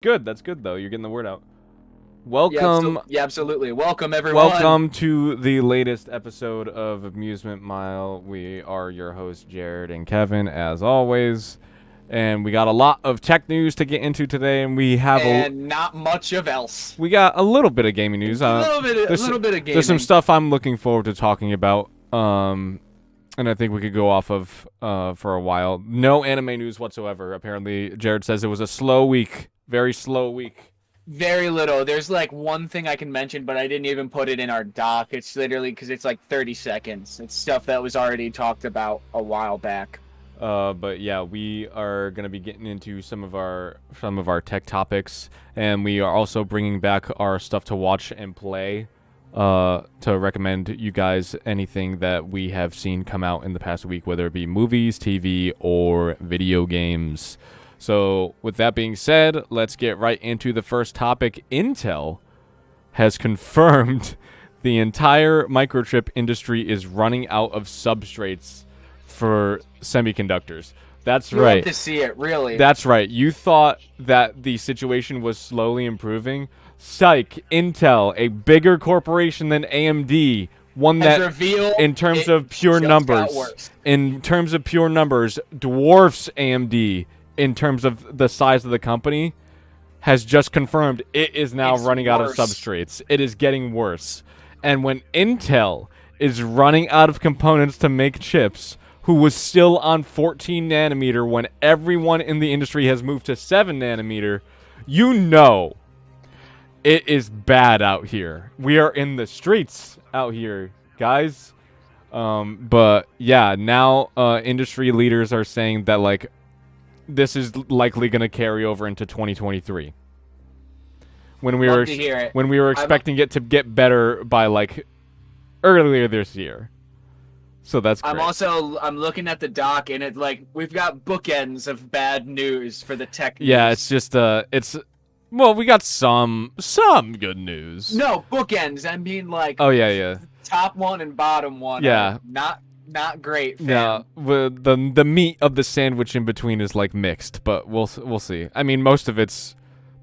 Good. That's good though. You're getting the word out. Yeah, Welcome, yeah, absolutely. Welcome, everyone. welcome to the latest episode of Amusement Mile. We are your hosts, Jared and Kevin, as always, and we got a lot of tech news to get into today, and And not much of else. we got a little bit of gaming news. A little bit of There's some gaming. stuff I'm looking forward to talking about. And I think we could go off of for a while. No anime news whatsoever. Apparently, Jared says it was a slow week, very slow week. Very little. There's like one thing I can mention, but I didn't even put it in our doc. It's literally because it's like 30 seconds. It's stuff that was already talked about a while back. But yeah, we are gonna be getting into some of our tech topics, and we are also bringing back our stuff to watch and play. To recommend you guys anything that we have seen come out in the past week, whether it be movies, TV, or video games. So, with that being said, let's get right into the first topic. Intel has confirmed the entire microchip industry is running out of substrates for semiconductors. That's You right. love to see it, really. That's right. You thought that the situation was slowly improving. Psych, Intel, a bigger corporation than AMD, one Has that, revealed in terms it of pure just got numbers, worse. dwarfs AMD in terms of the size of the company, has just confirmed it is now It's running out of worse. substrates. It is getting worse. And when Intel is running out of components to make chips, who was still on 14 nanometer when everyone in the industry has moved to 7 nanometer, you know it is bad out here. We are in the streets out here, guys. But yeah, now industry leaders are saying that like this is likely going to carry over into 2023. When we Love to hear it. when we were expecting it to get better by like earlier this year. So that's great. I'm looking at the doc, and it's like we've got bookends of bad news for the tech news. Yeah, it's just well, we got some good news. No, bookends. I mean, like, Oh yeah. top one and bottom one. Yeah. Are not great, fam. Yeah, the meat of the sandwich in between is like mixed, but we'll see. I mean, most of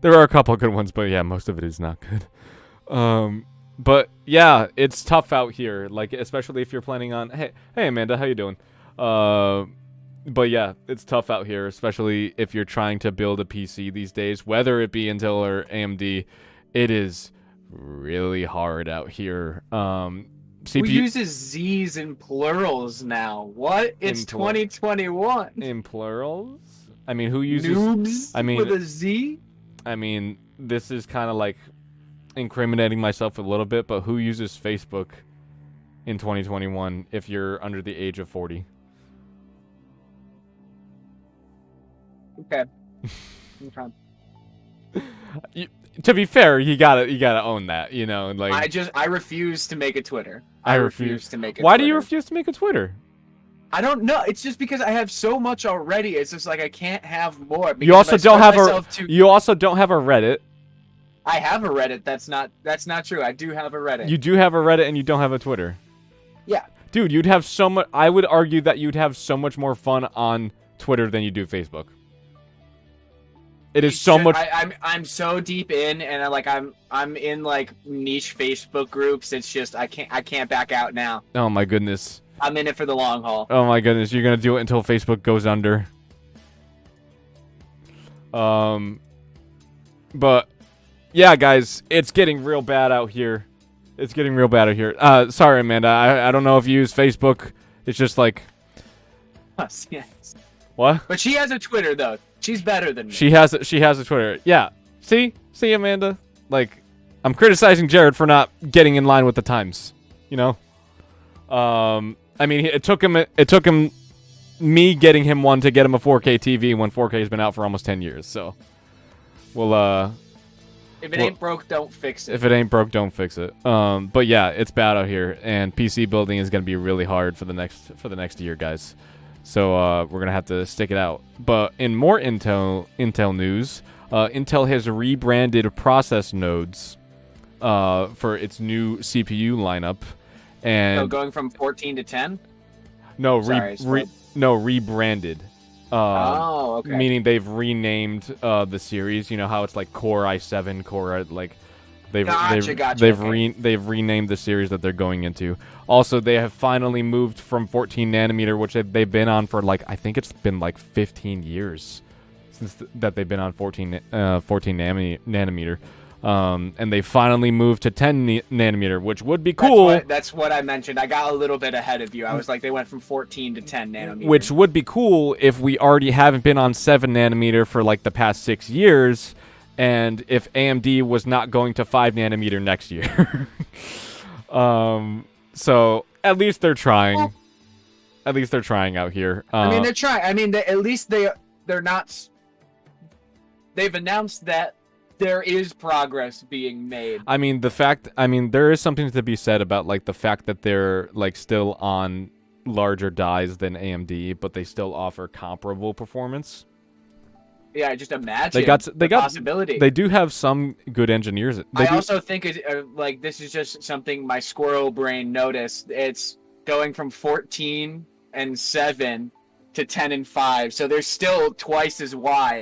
there are a couple good ones, but yeah, most of it is not good. But yeah, it's tough out here, like especially if you're planning on hey Amanda, how you doing? But yeah, it's tough out here, especially if you're trying to build a PC these days, whether it be Intel or AMD. It is really hard out here. Who uses Z's in plurals now? What? It's 2021. In plurals? I mean, who uses Noobs with a Z? I mean, this is kind of like incriminating myself a little bit, but who uses Facebook in 2021 if you're under the age of 40? Okay. To be fair, you gotta own that, you know. Like I refuse to make a Twitter. I refuse to make a Why Twitter. do you refuse to make a Twitter? I don't know. It's just because I have so much already. It's just like I can't have more. You also don't have a Reddit. I have a Reddit. That's not true. I do have a Reddit. You do have a Reddit and you don't have a Twitter. Yeah. Dude, you'd have so much. I would argue that you'd have so much more fun on Twitter than you do Facebook. It is so much. I'm so deep in, and I'm in like niche Facebook groups. It's just I can't back out now. Oh my goodness. I'm in it for the long haul. Oh my goodness, you're gonna do it until Facebook goes under. But yeah, guys, it's getting real bad out here. Sorry, Amanda. I don't know if you use Facebook. It's just like Yes. what? But she has a Twitter though. She's better than me. She has a Twitter. Yeah. See, Amanda. Like, I'm criticizing Jared for not getting in line with the times. You know. I mean, it took him me getting him one to get him a 4K TV when 4K has been out for almost 10 years. So, we'll If it ain't broke, don't fix it. If it ain't broke, don't fix it. But yeah, it's bad out here, and PC building is gonna be really hard for the next year, guys. So we're gonna have to stick it out. But in more Intel news, Intel has rebranded process nodes for its new CPU lineup, and So going from 14 to 10. no, Sorry, rebranded. Okay. Meaning they've renamed the series. You know how it's like Core i7, Core like Gotcha, they've okay. they've renamed the series that they're going into. Also, they have finally moved from 14 nanometer, which they've been on for like, I think it's been like 15 years since that they've been on 14 nanometer. And they finally moved to 10 nanometer, which would be cool. That's what I mentioned. I got a little bit ahead of you. I was like, they went from 14 to 10 nanometer. Which would be cool if we already haven't been on 7 nanometer for like the past 6 years, and if AMD was not going to 5 nanometer next year. So at least they're trying. Well, At least they're trying out here. I mean, they're trying. I mean, at least they're not. They've announced that there is progress being made. I mean, there is something to be said about like the fact that they're like still on larger dies than AMD, but they still offer comparable performance. Yeah, just imagine the possibility. They do have some good engineers. I also think like this is just something my squirrel brain noticed. It's going from 14 and 7 to 10 and 5, so they're still twice as wide.